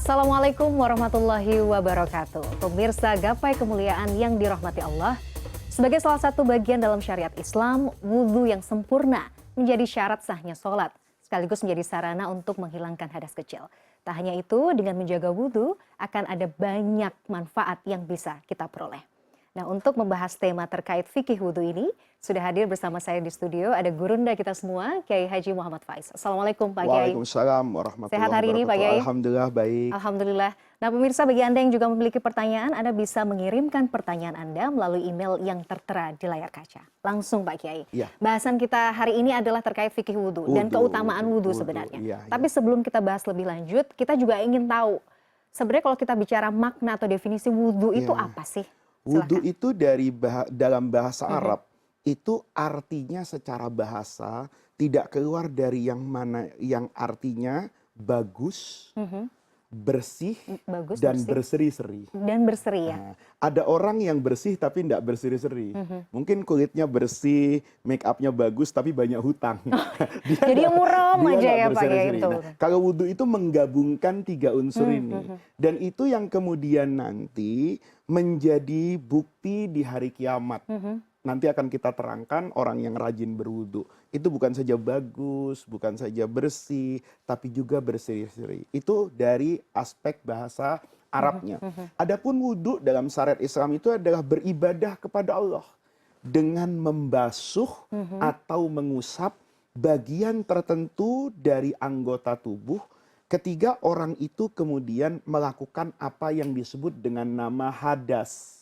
Assalamualaikum warahmatullahi wabarakatuh. Pemirsa Gapai Kemuliaan yang dirahmati Allah, sebagai salah satu bagian dalam syariat Islam, wudhu yang sempurna menjadi syarat sahnya sholat, sekaligus menjadi sarana untuk menghilangkan hadas kecil. Tak hanya itu, dengan menjaga wudhu akan ada banyak manfaat yang bisa kita peroleh. Nah, untuk membahas tema terkait fikih wudhu ini, sudah hadir bersama saya di studio ada gurunda kita semua, Kiai Haji Muhammad Faiz. Assalamualaikum Pak Kiai. Waalaikumsalam warahmatullahi Sehat hari ini Pak wabarakatuh. Kiai? Alhamdulillah baik. Alhamdulillah. Nah, pemirsa, bagi Anda yang juga memiliki pertanyaan, Anda bisa mengirimkan pertanyaan Anda melalui email yang tertera di layar kaca. Langsung Pak Kiai. Ya. Bahasan kita hari ini adalah terkait fikih wudhu dan keutamaan wudhu sebenarnya. Iya, Tapi sebelum kita bahas lebih lanjut, kita juga ingin tahu sebenarnya kalau kita bicara makna atau definisi wudhu itu apa sih? Wudhu Silakan. itu dalam bahasa Arab itu artinya secara bahasa tidak keluar dari yang mana yang artinya bagus, bersih, Bagus, dan bersih, berseri-seri. dan berseri ya. Nah, ada orang yang bersih tapi tidak berseri-seri. Mungkin kulitnya bersih, make upnya bagus tapi banyak hutang. Jadi yang muram dia aja nggak ya Pak Kiai. berseri-seri. Betul. Nah, kalau wudhu itu menggabungkan tiga unsur ini. Dan itu yang kemudian nanti menjadi bukti di hari kiamat. Nanti akan kita terangkan orang yang rajin berwudhu. Itu bukan saja bagus, bukan saja bersih, tapi juga berseri-seri. Itu dari aspek bahasa Arabnya. Adapun wudhu dalam syariat Islam itu adalah beribadah kepada Allah. Dengan membasuh atau mengusap bagian tertentu dari anggota tubuh ketika orang itu kemudian melakukan apa yang disebut dengan nama hadas.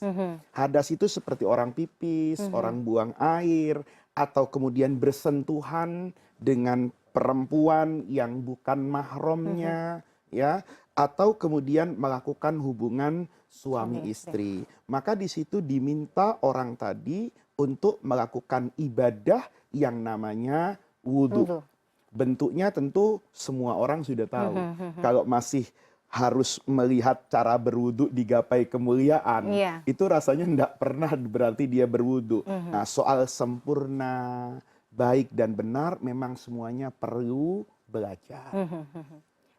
Hadas itu seperti orang pipis, orang buang air, atau kemudian bersentuhan dengan perempuan yang bukan mahramnya, ya, atau kemudian melakukan hubungan suami istri. Maka di situ diminta orang tadi untuk melakukan ibadah yang namanya wudhu. Wudhu. Bentuknya tentu semua orang sudah tahu. Kalau masih harus melihat cara berwudu di gapai kemuliaan, itu rasanya tidak pernah berarti dia berwudu. Nah, soal sempurna, baik dan benar memang semuanya perlu belajar.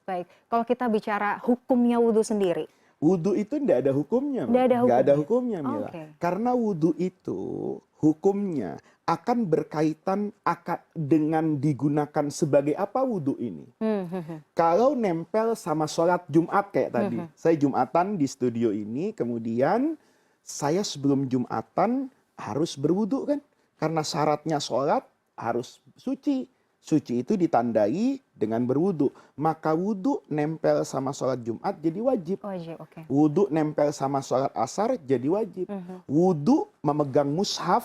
Baik, kalau kita bicara hukumnya wudhu sendiri. Wudu itu tidak ada hukumnya. Nggak ada hukumnya, Mila. Karena wudu itu hukumnya akan berkaitan dengan digunakan sebagai apa wudu ini. Kalau nempel sama sholat Jumat kayak tadi. Saya Jumatan di studio ini, kemudian saya sebelum Jumatan harus berwudu kan. Karena syaratnya sholat harus suci. Suci itu ditandai dengan berwudu. Maka wudu nempel sama sholat Jumat jadi wajib. Wudu nempel sama sholat asar jadi wajib. Wudu memegang mushaf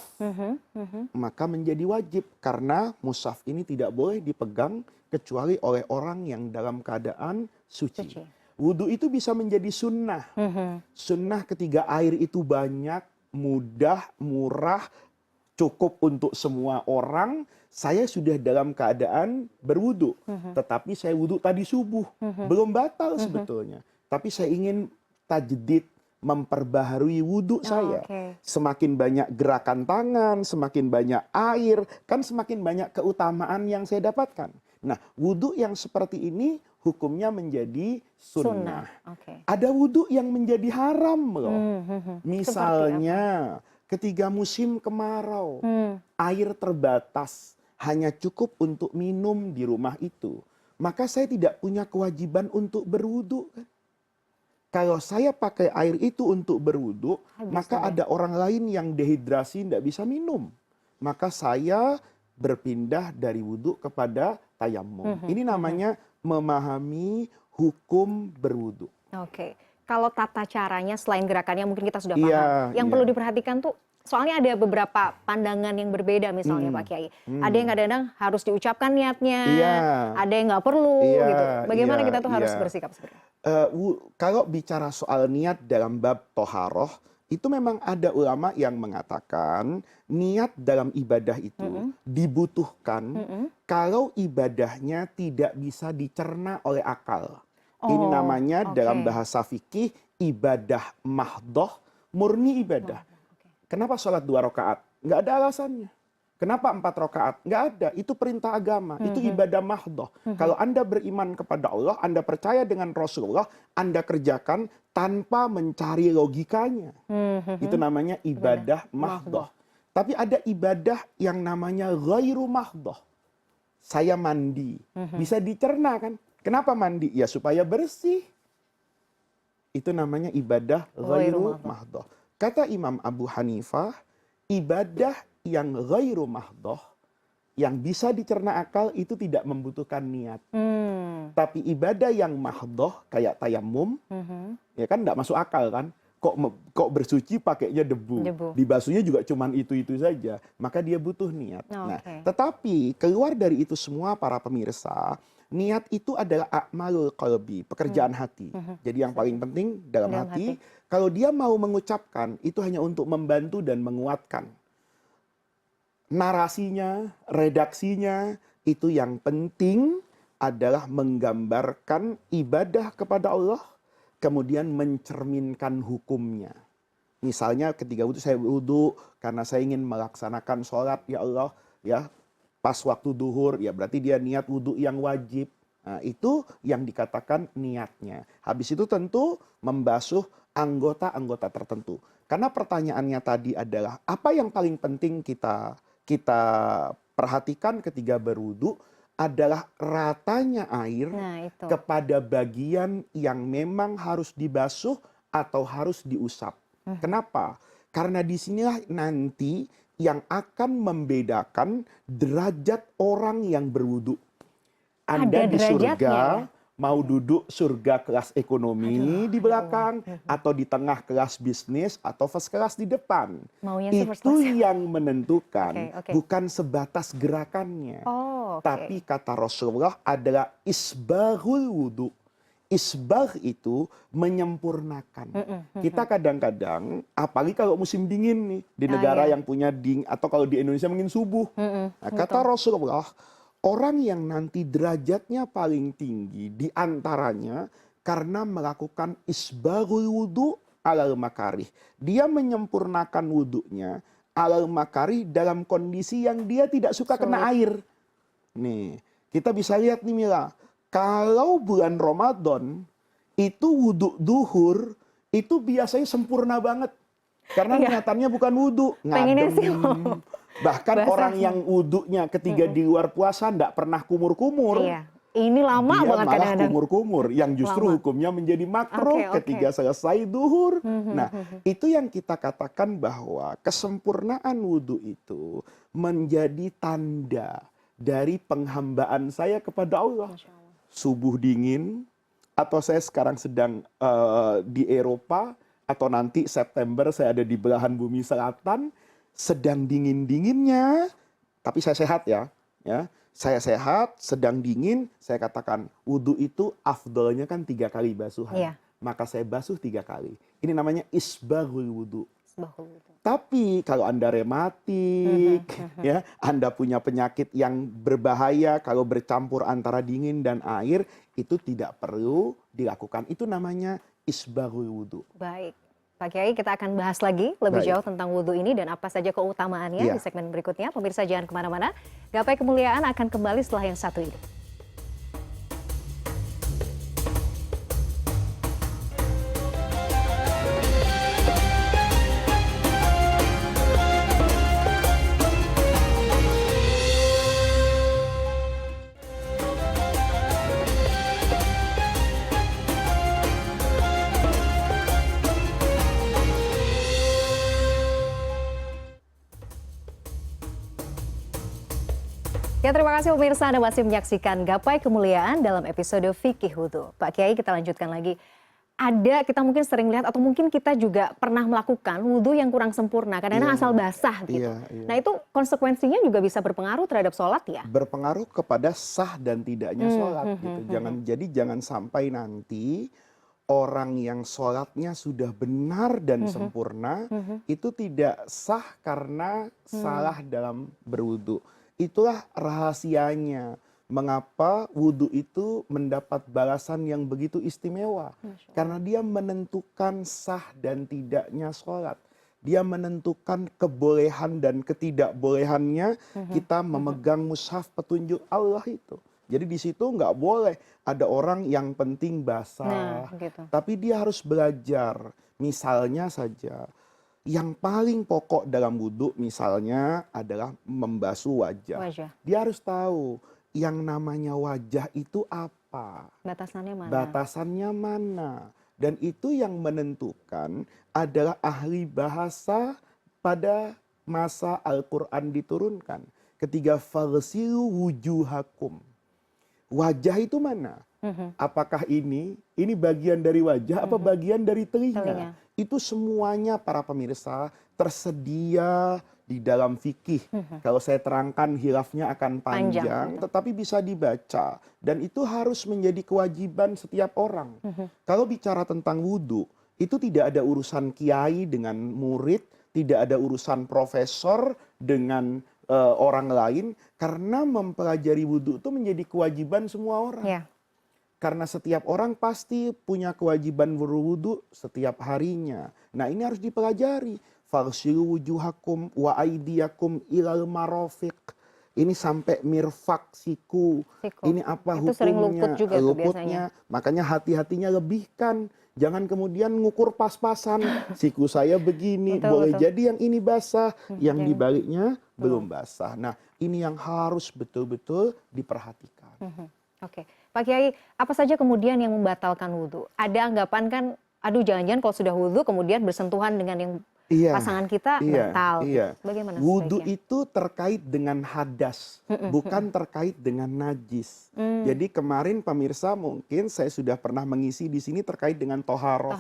maka menjadi wajib. Karena mushaf ini tidak boleh dipegang kecuali oleh orang yang dalam keadaan suci. Wudu itu bisa menjadi sunnah. Sunnah ketika air itu banyak, mudah, murah, cukup untuk semua orang. Saya sudah dalam keadaan berwudu, tetapi saya wudu tadi subuh, belum batal sebetulnya. Tapi saya ingin tajdid, memperbaharui wudu saya. Semakin banyak gerakan tangan, semakin banyak air, kan semakin banyak keutamaan yang saya dapatkan. Nah, wudu yang seperti ini hukumnya menjadi sunnah. Ada wudu yang menjadi haram loh. Misalnya ketika musim kemarau, air terbatas, hanya cukup untuk minum di rumah itu. Maka saya tidak punya kewajiban untuk berwudu. Kalau saya pakai air itu untuk berwudu, maka ada orang lain yang dehidrasi tidak bisa minum. Maka saya berpindah dari wudu kepada tayamum. Ini namanya memahami hukum berwudu. Kalau tata caranya selain gerakannya mungkin kita sudah paham. Yang perlu diperhatikan tuh, soalnya ada beberapa pandangan yang berbeda misalnya Pak Kiai. Ada yang kadang-kadang harus diucapkan niatnya, ada yang nggak perlu gitu. Bagaimana kita tuh harus bersikap seperti itu? Kalau bicara soal niat dalam bab toharoh, itu memang ada ulama yang mengatakan niat dalam ibadah itu dibutuhkan kalau ibadahnya tidak bisa dicerna oleh akal. Ini namanya dalam bahasa fikih ibadah mahdoh, murni ibadah. Kenapa sholat 2 rakaat? Nggak ada alasannya. Kenapa 4 rakaat? Nggak ada, itu perintah agama, itu ibadah mahdoh. Kalau Anda beriman kepada Allah, Anda percaya dengan Rasulullah, Anda kerjakan tanpa mencari logikanya. Itu namanya ibadah mahdoh. Tapi ada ibadah yang namanya ghairu mahdoh. Saya mandi, bisa dicerna kan? Kenapa mandi? Ya supaya bersih. Itu namanya ibadah ghairu mahdoh. Kata Imam Abu Hanifah, ibadah yang ghairu mahdoh, yang bisa dicerna akal itu tidak membutuhkan niat. Tapi ibadah yang mahdoh kayak tayamum, ya kan tidak masuk akal kan? Kok bersuci pakainya debu. Dibasuhnya juga cuman itu saja. Maka dia butuh niat. Nah, tetapi keluar dari itu semua para pemirsa, niat itu adalah a'malul qalbi, pekerjaan hati. Jadi yang paling penting dalam hati, kalau dia mau mengucapkan, itu hanya untuk membantu dan menguatkan. Narasinya, redaksinya, itu yang penting adalah menggambarkan ibadah kepada Allah, kemudian mencerminkan hukumnya. Misalnya ketika wudhu, saya wudhu karena saya ingin melaksanakan sholat, ya Allah, ya pas waktu duhur, ya berarti dia niat wudhu yang wajib. Nah, itu yang dikatakan niatnya. Habis itu tentu membasuh anggota-anggota tertentu. Karena pertanyaannya tadi adalah, apa yang paling penting kita perhatikan ketika berwudu adalah ratanya air kepada bagian yang memang harus dibasuh atau harus diusap. Kenapa? Karena disinilah nanti yang akan membedakan derajat orang yang berwudu. Anda di surga, mau duduk surga kelas ekonomi di belakang, atau di tengah kelas bisnis, atau first class di depan. Itu yang menentukan, bukan sebatas gerakannya. Tapi kata Rasulullah adalah isbaghul wudu. Isbagh itu menyempurnakan. Kita kadang-kadang, apalagi kalau musim dingin nih, di negara yang punya dingin, atau kalau di Indonesia mungkin subuh. Nah, kata Rasulullah, orang yang nanti derajatnya paling tinggi di antaranya karena melakukan isbaghul wudu alal makarih. Dia menyempurnakan wudunya alal makarih dalam kondisi yang dia tidak suka kena air. Nih, kita bisa lihat nih Mila, kalau bulan Ramadan itu wudu duhur itu biasanya sempurna banget. Karena niatannya bukan wudu, ngadem. Bahkan orang yang wudunya ketika di luar puasa tidak pernah kumur-kumur. Ini lama dia banget malah kadang-kadang. kumur-kumur, yang justru hukumnya menjadi makruh ketika selesai duhur. Nah, itu yang kita katakan bahwa kesempurnaan wudu itu menjadi tanda dari penghambaan saya kepada Allah. Subuh dingin, atau saya sekarang sedang di Eropa, atau nanti September saya ada di belahan bumi selatan, sedang dingin-dinginnya, tapi saya sehat ya. Saya sehat, sedang dingin, saya katakan wudhu itu afdolnya kan 3 kali basuhan. Maka saya basuh 3 kali. Ini namanya isbaghul wudhu. Tapi kalau Anda rematik, ya, Anda punya penyakit yang berbahaya, kalau bercampur antara dingin dan air, itu tidak perlu dilakukan. Itu namanya isbaghul wudhu. Baik. Pak Kiai, kita akan bahas lagi lebih jauh tentang wudhu ini dan apa saja keutamaannya di segmen berikutnya. Pemirsa jangan kemana-mana. Gapai Kemuliaan akan kembali setelah yang satu ini. Ya, terima kasih pemirsa, Anda masih menyaksikan Gapai Kemuliaan dalam episode Fikih Wudhu. Pak Kiai, kita lanjutkan lagi. Kita mungkin sering lihat atau mungkin kita juga pernah melakukan wudhu yang kurang sempurna, kadang-kadang asal basah gitu. Nah, itu konsekuensinya juga bisa berpengaruh terhadap sholat ya? Berpengaruh kepada sah dan tidaknya sholat gitu. Jangan sampai nanti orang yang sholatnya sudah benar dan sempurna itu tidak sah karena salah dalam berwudhu. Itulah rahasianya mengapa wudhu itu mendapat balasan yang begitu istimewa. Karena dia menentukan sah dan tidaknya sholat. dia menentukan kebolehan dan ketidakbolehannya kita memegang mushaf petunjuk Allah itu. Jadi di situ nggak boleh ada orang yang penting basah, gitu. tapi dia harus belajar. Misalnya saja, yang paling pokok dalam wudhu misalnya adalah membasuh wajah. Dia harus tahu yang namanya wajah itu apa. Batasannya mana? Batasannya mana. Dan itu yang menentukan adalah ahli bahasa pada masa Al-Quran diturunkan. Ketika falsilu wujuhakum. Wajah itu mana? Apakah ini bagian dari wajah apa bagian dari telinga? Itu semuanya para pemirsa tersedia di dalam fikih. Kalau saya terangkan hilafnya akan panjang, tetapi bisa dibaca. Dan itu harus menjadi kewajiban setiap orang. Kalau bicara tentang wudhu, itu tidak ada urusan kiai dengan murid, tidak ada urusan profesor dengan orang lain, karena mempelajari wudhu itu menjadi kewajiban semua orang. Ya. Karena setiap orang pasti punya kewajiban berwudu setiap harinya. Nah ini harus dipelajari. Falsilu wujuhakum wa aidiyakum ilal marafiq. Ini sampai mirfak siku. Ini apa itu hukumnya? Sering luput juga luputnya. Makanya hati-hatinya lebihkan. Jangan kemudian ngukur pas-pasan. Siku saya begini, boleh jadi yang ini basah, yang dibaliknya belum basah. Nah ini yang harus betul-betul diperhatikan. Oke, Pak Kiai, apa saja kemudian yang membatalkan wudhu? Ada anggapan kan, aduh jangan-jangan kalau sudah wudhu kemudian bersentuhan dengan yang pasangan kita batal. Bagaimana wudhu itu terkait dengan hadas, bukan terkait dengan najis. Jadi kemarin pemirsa mungkin saya sudah pernah mengisi di sini terkait dengan toharoh.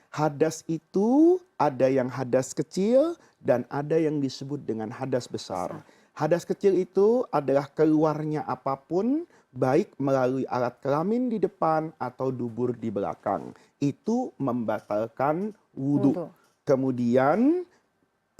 Hadas itu ada yang hadas kecil dan ada yang disebut dengan hadas besar. Hadas kecil itu adalah keluarnya apapun, baik melalui alat kelamin di depan atau dubur di belakang. Itu membatalkan wudhu. Kemudian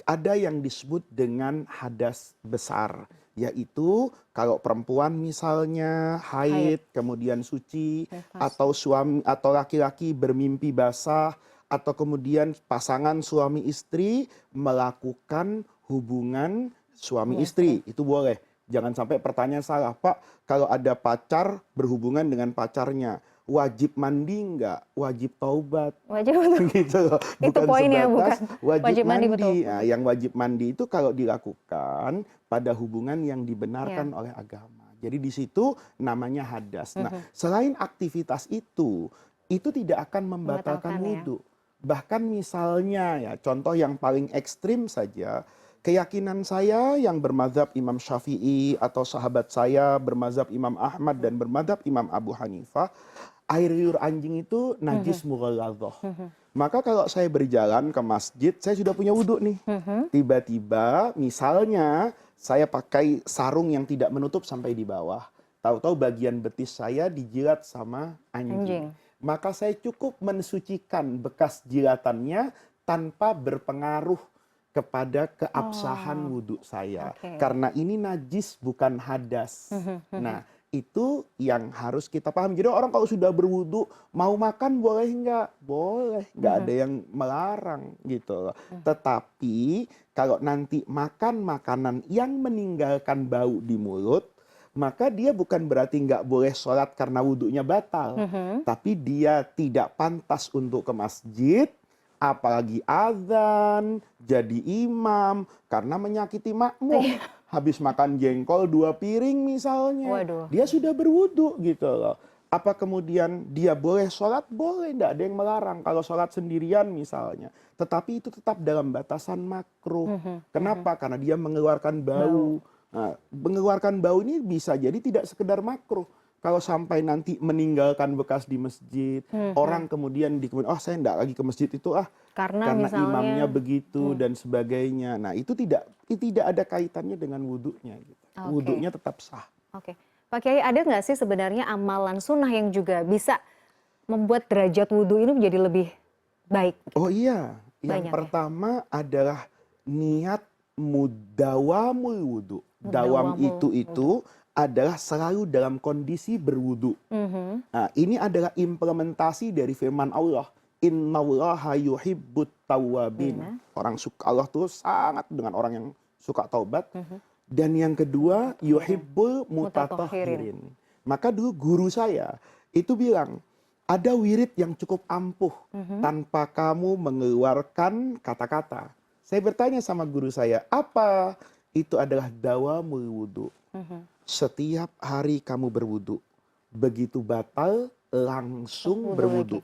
ada yang disebut dengan hadas besar. Yaitu kalau perempuan misalnya haid, kemudian suci, atau suami atau laki-laki bermimpi basah, atau kemudian pasangan suami istri melakukan hubungan suami istri, itu boleh. Jangan sampai pertanyaan salah, Pak, kalau ada pacar berhubungan dengan pacarnya, wajib mandi enggak? Wajib taubat. Wajib gitu loh. Bukan itu poinnya, sebatas bukan wajib mandi. Betul. Nah, yang wajib mandi itu kalau dilakukan pada hubungan yang dibenarkan oleh agama. Jadi di situ namanya hadas. Nah, selain aktivitas itu tidak akan membatalkan wudhu. Bahkan misalnya ya, contoh yang paling ekstrim saja, keyakinan saya yang bermadzhab Imam Syafi'i atau sahabat saya bermadzhab Imam Ahmad dan bermadzhab Imam Abu Hanifah, air liur anjing itu najis mughalladhah. Maka kalau saya berjalan ke masjid, saya sudah punya wudhu nih. Tiba-tiba misalnya saya pakai sarung yang tidak menutup sampai di bawah. Tahu-tahu bagian betis saya dijilat sama anjing. Maka saya cukup mensucikan bekas jilatannya tanpa berpengaruh kepada keabsahan wudhu saya. Karena ini najis bukan hadas. Nah itu yang harus kita paham. Jadi orang kalau sudah berwudhu mau makan boleh enggak? Boleh, enggak ada yang melarang gitu loh. Tetapi kalau nanti makan makanan yang meninggalkan bau di mulut, maka dia bukan berarti nggak boleh sholat karena wudhunya batal. Tapi dia tidak pantas untuk ke masjid, apalagi azan, jadi imam, karena menyakiti makmum. Habis makan jengkol 2 piring misalnya, dia sudah berwudhu gitu loh. Apa kemudian dia boleh sholat? Boleh, tidak ada yang melarang. Kalau sholat sendirian misalnya. Tetapi itu tetap dalam batasan makruh. Kenapa? Karena dia mengeluarkan bau. Nah, mengeluarkan bau ini bisa jadi tidak sekedar makruh. Kalau sampai nanti meninggalkan bekas di masjid, orang kemudian oh saya tidak lagi ke masjid itu karena misalnya, imamnya begitu dan sebagainya. Nah itu tidak ada kaitannya dengan wudhunya. Gitu. Wudhunya tetap sah. Pak Kiai, ada nggak sih sebenarnya amalan sunnah yang juga bisa membuat derajat wudhu ini menjadi lebih baik? Oh iya, yang pertama adalah niat mudawamul wudhu. Dawam itu adalah selalu dalam kondisi berwudu. Nah, ini adalah implementasi dari firman Allah. innallaha yuhibbut tawwabin. Orang suka, Allah tuh sangat dengan orang yang suka taubat. Dan yang kedua, yuhibbul mutatahhirin. Maka dulu guru saya itu bilang, ada wirid yang cukup ampuh tanpa kamu mengeluarkan kata-kata. Saya bertanya sama guru saya, apa? Itu adalah dawamul wudu. Setiap hari kamu berwudu. Begitu batal, langsung berwudu.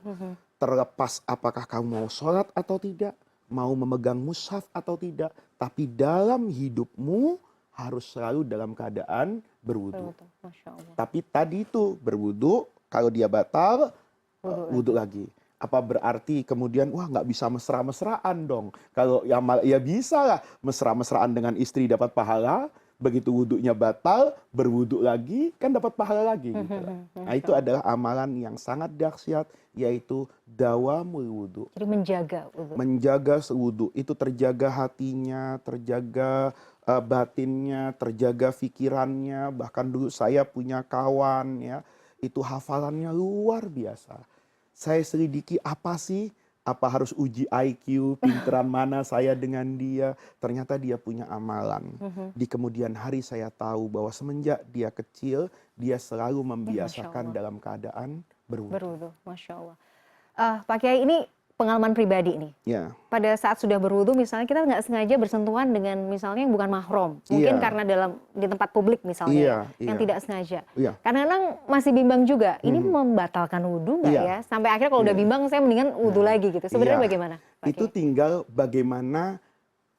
Terlepas apakah kamu mau sholat atau tidak, mau memegang mushaf atau tidak, tapi dalam hidupmu harus selalu dalam keadaan berwudu. Tapi tadi itu berwudu, kalau dia batal, wudu lagi. Apa berarti kemudian wah nggak bisa mesra-mesraan dong? Kalau ya bisa lah mesra-mesraan dengan istri dapat pahala. Begitu wudunya batal, berwudu lagi, kan dapat pahala lagi. Gitu. Nah itu adalah amalan yang sangat dahsyat, yaitu dawamul wudu. Jadi menjaga wudu. Menjaga wudu, itu terjaga hatinya, terjaga batinnya, terjaga pikirannya. Bahkan dulu saya punya kawan, ya, itu hafalannya luar biasa. Saya selidiki apa sih? Apa harus uji IQ, pinteran mana saya dengan dia. Ternyata dia punya amalan. Di kemudian hari saya tahu bahwa semenjak dia kecil, dia selalu membiasakan dalam keadaan berwudu. Berwudu, Masya Allah. Pak Kiai, ini pengalaman pribadi nih. Ya. Pada saat sudah berwudu, misalnya kita nggak sengaja bersentuhan dengan misalnya yang bukan mahram. Mungkin karena di tempat publik misalnya, yang tidak sengaja. Kadang-kadang masih bimbang juga, ini membatalkan wudu nggak ya? Sampai akhirnya kalau udah bimbang, saya mendingan wudu lagi gitu. Sebenarnya bagaimana, Pak Kiai? Itu tinggal bagaimana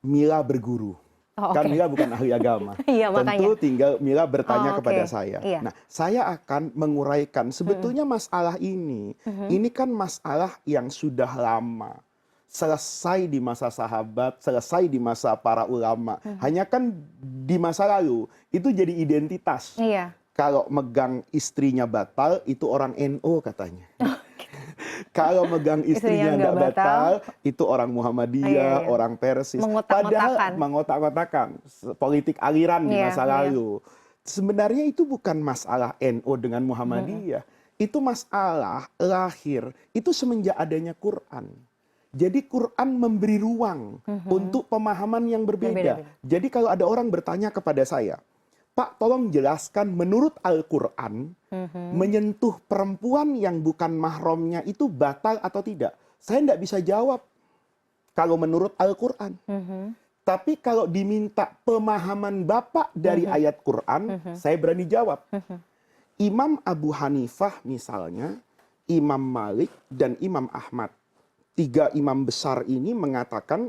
Mila berguru. Kan Mila bukan ahli agama. Tentu tinggal Mila bertanya kepada saya. Nah, saya akan menguraikan sebetulnya masalah ini kan masalah yang sudah lama. Selesai di masa sahabat, selesai di masa para ulama. Hanya kan di masa lalu itu jadi identitas. Kalau megang istrinya batal, itu orang NO katanya. Kalau megang istrinya nggak batal, itu orang Muhammadiyah, orang Persis. Padahal mengotak-ngotakan politik aliran di masa lalu. Sebenarnya itu bukan masalah NO dengan Muhammadiyah. Itu masalah lahir. Itu semenjak adanya Quran. Jadi Quran memberi ruang untuk pemahaman yang berbeda. Jadi kalau ada orang bertanya kepada saya, Pak, tolong jelaskan menurut Al-Quran, menyentuh perempuan yang bukan mahramnya itu batal atau tidak? Saya tidak bisa jawab kalau menurut Al-Quran. Tapi kalau diminta pemahaman Bapak dari ayat Quran, saya berani jawab. Imam Abu Hanifah misalnya, Imam Malik, dan Imam Ahmad. 3 imam besar ini mengatakan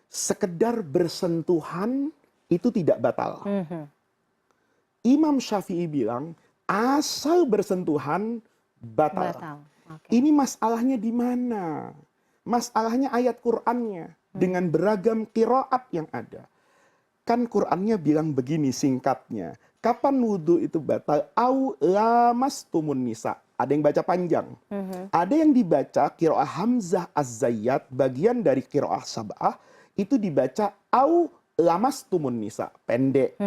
sekedar bersentuhan itu tidak batal. Imam Syafi'i bilang, asal bersentuhan batal. Ini masalahnya di mana? Masalahnya ayat Qur'annya dengan beragam qiraat yang ada. Kan Qur'annya bilang begini singkatnya. Kapan wudhu itu batal? Au lamastumun nisa. Ada yang baca panjang. Ada yang dibaca qiraah Hamzah Az-Zayyat, bagian dari qiraah Sab'ah, itu dibaca au lamastumun nisa, pendek.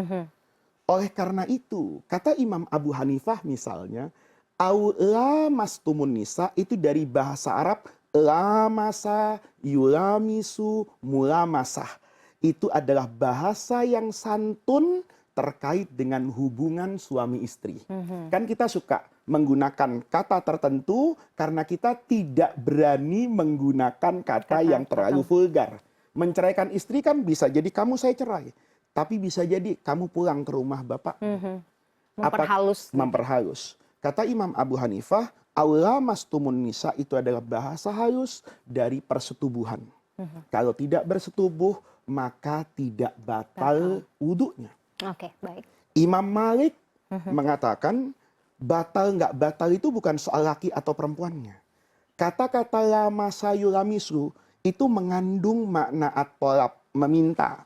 Oleh karena itu, kata Imam Abu Hanifah misalnya, aula mastumun nisa itu dari bahasa Arab lamasa, yulamisu, mulamasah. Itu adalah bahasa yang santun terkait dengan hubungan suami istri. Kan kita suka menggunakan kata tertentu karena kita tidak berani menggunakan kata yang terlalu vulgar. Menceraikan istri kan bisa jadi kamu saya cerai. Tapi bisa jadi kamu pulang ke rumah bapak. Memperhalus. Kata Imam Abu Hanifah, aula mastumun nisa itu adalah bahasa halus dari persetubuhan. Kalau tidak bersetubuh, maka tidak batal wudunya. Baik. Imam Malik mengatakan, batal nggak batal itu bukan soal laki atau perempuannya. Kata-kata lama sayulamisu itu mengandung makna at-tolab, meminta.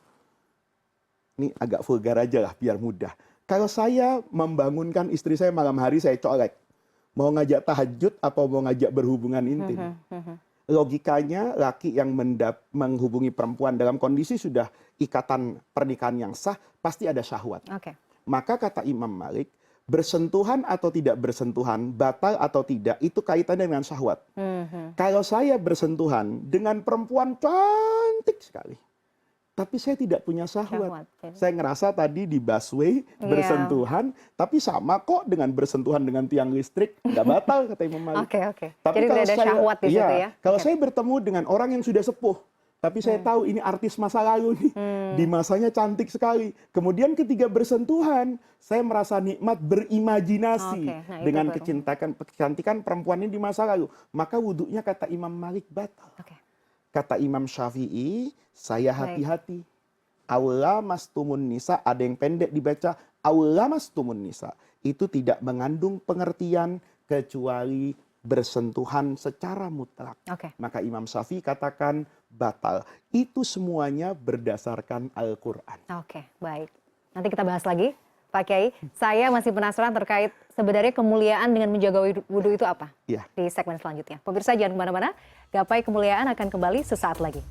Ini agak vulgar aja lah biar mudah. Kalau saya membangunkan istri saya malam hari, saya colek. Mau ngajak tahajud atau mau ngajak berhubungan intim. Logikanya laki yang menghubungi perempuan dalam kondisi sudah ikatan pernikahan yang sah, pasti ada syahwat. Maka kata Imam Malik, bersentuhan atau tidak bersentuhan, batal atau tidak, itu kaitannya dengan syahwat. Kalau saya bersentuhan dengan perempuan cantik sekali, tapi saya tidak punya syahwat. Saya ngerasa tadi di busway bersentuhan, tapi sama kok dengan bersentuhan dengan tiang listrik, nggak batal kata Imam Malik. Tapi jadi kalau tidak ada syahwat di situ ya. Kalau saya bertemu dengan orang yang sudah sepuh, tapi saya tahu ini artis masa lalu nih, di masanya cantik sekali. Kemudian ketika bersentuhan, saya merasa nikmat berimajinasi dengan kecantikan perempuan ini di masa lalu. Maka wudhunya kata Imam Malik batal. Kata Imam Syafi'i, saya hati-hati. Aula mastumun nisa, ada yang pendek dibaca, aula mastumun nisa. Itu tidak mengandung pengertian kecuali bersentuhan secara mutlak. Maka Imam Syafi'i katakan batal. Itu semuanya berdasarkan Al-Quran. Baik. Nanti kita bahas lagi, Pak Kiai. Saya masih penasaran terkait sebenarnya kemuliaan dengan menjaga wudhu itu apa? Di segmen selanjutnya. Pemirsa jangan kemana-mana. Gapai Kemuliaan akan kembali sesaat lagi.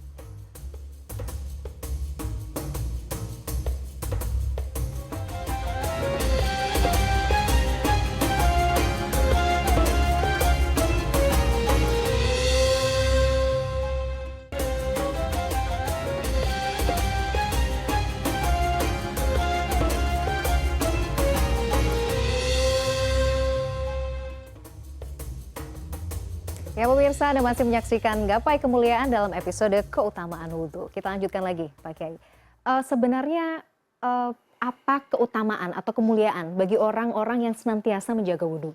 Ya pemirsa, Anda masih menyaksikan Gapai Kemuliaan dalam episode keutamaan wudhu. Kita lanjutkan lagi Pak Kiai. Sebenarnya apa keutamaan atau kemuliaan bagi orang-orang yang senantiasa menjaga wudhu?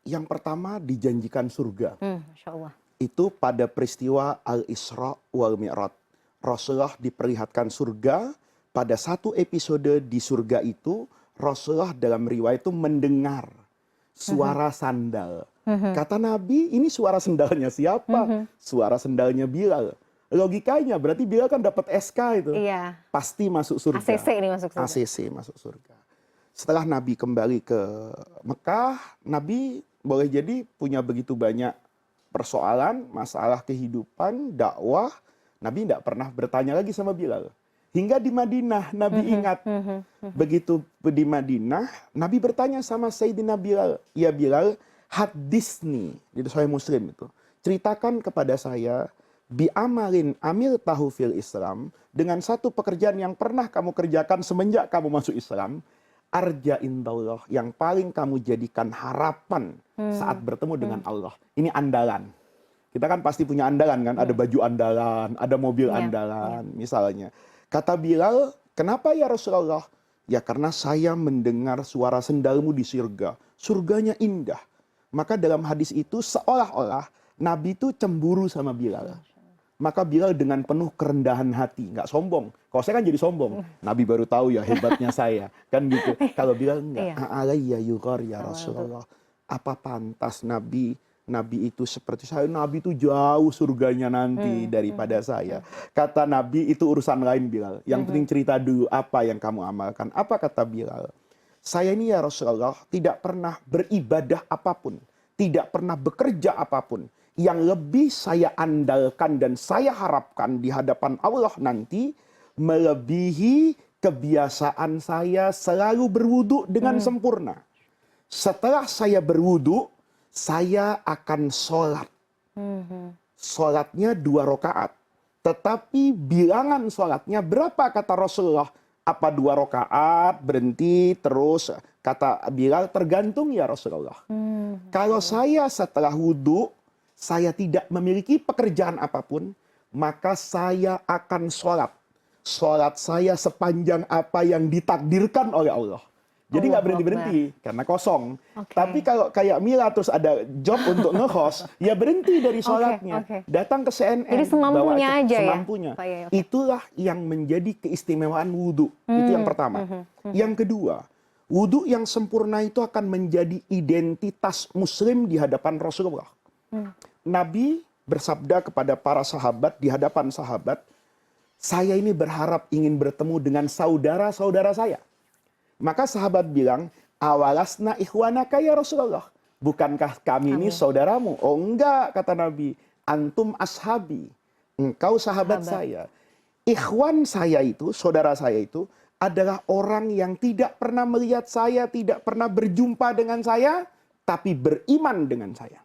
Yang pertama dijanjikan surga. Masya Allah. Itu pada peristiwa Al-Isra wal Mi'raj. Rasulullah diperlihatkan surga. Pada satu episode di surga itu, Rasulullah dalam riwayat itu mendengar suara sandal. Kata Nabi, ini suara sendalnya siapa? Suara sendalnya Bilal. Logikanya berarti Bilal kan dapat SK itu. Pasti masuk surga. ACC ini masuk surga. ACC masuk surga. Setelah Nabi kembali ke Mekah, Nabi boleh jadi punya begitu banyak persoalan, masalah kehidupan, dakwah. Nabi tidak pernah bertanya lagi sama Bilal. Hingga di Madinah, Nabi ingat. Begitu di Madinah, Nabi bertanya sama Sayyidina Bilal. Ya Bilal, hadisni, itu Sahih Muslim itu. Ceritakan kepada saya, bi'amalin amil tahu fil Islam, dengan satu pekerjaan yang pernah kamu kerjakan semenjak kamu masuk Islam, arja indallah, yang paling kamu jadikan harapan saat bertemu dengan Allah. Ini andalan. Kita kan pasti punya andalan kan, ada baju andalan, ada mobil andalan, misalnya. Kata Bilal, kenapa ya Rasulullah? Ya karena saya mendengar suara sendalmu di surga. Surganya indah. Maka dalam hadis itu seolah-olah Nabi itu cemburu sama Bilal. Maka Bilal dengan penuh kerendahan hati, nggak sombong. Kalau saya kan jadi sombong. Nabi baru tahu ya hebatnya saya, kan gitu. Kalau Bilal enggak, alayya yughar ya Rasulullah. Apa pantas Nabi itu seperti saya? Nabi itu jauh surganya nanti daripada saya. Kata Nabi, itu urusan lain Bilal. Yang penting cerita dulu apa yang kamu amalkan. Apa kata Bilal? Saya ini ya Rasulullah tidak pernah beribadah apapun, tidak pernah bekerja apapun yang lebih saya andalkan dan saya harapkan di hadapan Allah nanti melebihi kebiasaan saya selalu berwudu dengan sempurna. Setelah saya berwudu, saya akan sholat. Sholatnya 2 rakaat. Tetapi bilangan sholatnya berapa kata Rasulullah? Apa 2 rakaat, berhenti, terus kata Bilal, tergantung ya Rasulullah. Kalau saya setelah wudhu, saya tidak memiliki pekerjaan apapun, maka saya akan sholat. Sholat saya sepanjang apa yang ditakdirkan oleh Allah. Jadi nggak berhenti-berhenti, karena kosong. Tapi kalau kayak Mila terus ada job untuk nge-host, ya berhenti dari sholatnya. Datang ke CNN. Jadi semampunya aja semampunya. Ya? Itulah yang menjadi keistimewaan wudhu. Itu yang pertama. Yang kedua, wudhu yang sempurna itu akan menjadi identitas muslim di hadapan Rasulullah. Nabi bersabda kepada para sahabat, di hadapan sahabat, saya ini berharap ingin bertemu dengan saudara-saudara saya. Maka sahabat bilang, awalasna ikhwanaka ya Rasulullah. Bukankah kami ini saudaramu? Oh enggak, kata Nabi. Antum ashabi. Engkau sahabat saya. Ikhwan saya itu, saudara saya itu adalah orang yang tidak pernah melihat saya, tidak pernah berjumpa dengan saya, tapi beriman dengan saya.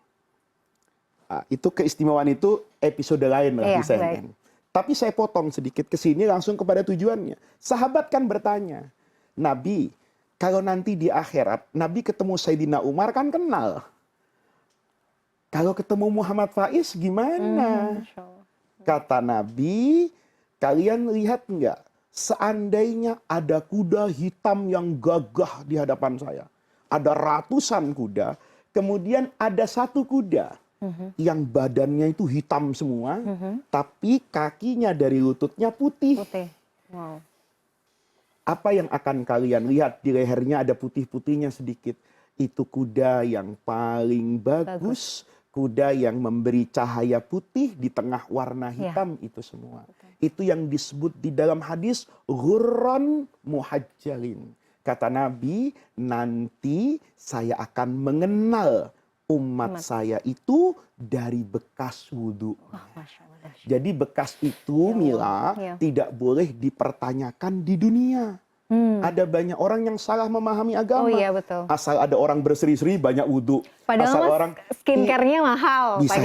Itu keistimewaan itu episode lain lah di CNN. Tapi saya potong sedikit ke sini langsung kepada tujuannya. Sahabat kan bertanya, Nabi, kalau nanti di akhirat, Nabi ketemu Sayyidina Umar kan kenal. Kalau ketemu Muhammad Faiz gimana? Kata Nabi, kalian lihat nggak? Seandainya ada kuda hitam yang gagah di hadapan saya. Ada ratusan kuda, kemudian ada satu kuda yang badannya itu hitam semua, tapi kakinya dari lututnya putih. Wow. Apa yang akan kalian lihat? Di lehernya ada putih-putihnya sedikit. Itu kuda yang paling bagus. Kuda yang memberi cahaya putih di tengah warna hitam itu semua. Itu yang disebut di dalam hadis ghurran muhajjalin. Kata Nabi, nanti saya akan mengenal umat saya itu dari bekas wudhu. Jadi bekas itu Mila tidak boleh dipertanyakan di dunia. Ada banyak orang yang salah memahami agama. Oh iya betul. Asal ada orang berseri-seri banyak wudhu. Padahal asal orang skincare-nya mahal. Bisa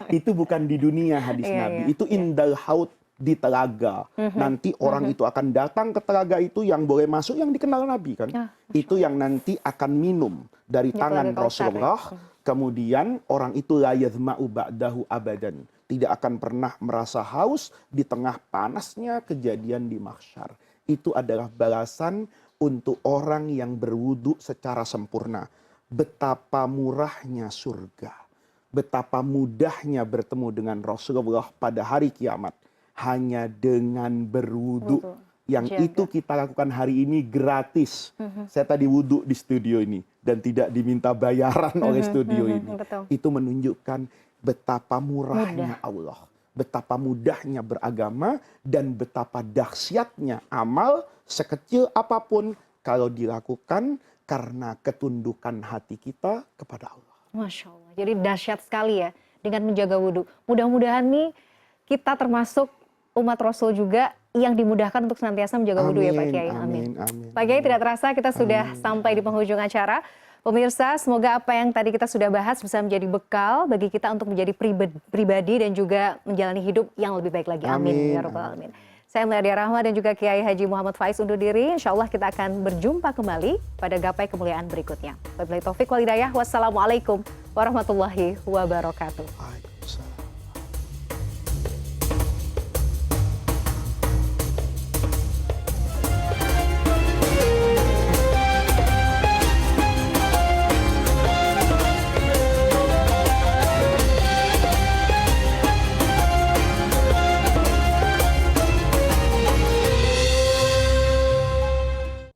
itu bukan di dunia hadis Nabi. Itu indal haud di telaga. Nanti orang itu akan datang ke telaga itu, yang boleh masuk yang dikenal Nabi kan. Itu yang nanti akan minum dari tangan Rasulullah. Kemudian orang itu la yadhma'u ba'dahu abadan. Tidak akan pernah merasa haus di tengah panasnya kejadian di mahsyar. Itu adalah balasan untuk orang yang berwudu secara sempurna. Betapa murahnya surga. Betapa mudahnya bertemu dengan Rasulullah pada hari kiamat. Hanya dengan berwudu. Yang itu kita lakukan hari ini gratis. Saya tadi wudu di studio ini. Dan tidak diminta bayaran oleh studio ini. Itu menunjukkan betapa murahnya Allah. Betapa mudahnya beragama dan betapa dahsyatnya amal sekecil apapun kalau dilakukan karena ketundukan hati kita kepada Allah. Masya Allah. Jadi dahsyat sekali ya dengan menjaga wudhu. Mudah-mudahan nih kita termasuk umat Rasul juga yang dimudahkan untuk senantiasa menjaga wudhu ya Pak Kiai. Amin. Pak Kiai, tidak terasa kita sudah sampai di penghujung acara. Pemirsa, semoga apa yang tadi kita sudah bahas bisa menjadi bekal bagi kita untuk menjadi pribadi dan juga menjalani hidup yang lebih baik lagi. Amin. Ya Rabbal Alamin. Saya Meladia Rahma dan juga Kiai Haji Muhammad Faiz undur diri. Insya Allah kita akan berjumpa kembali pada gapai kemuliaan berikutnya. Wabillahi taufiq wal hidayah. Wassalamualaikum warahmatullahi wabarakatuh.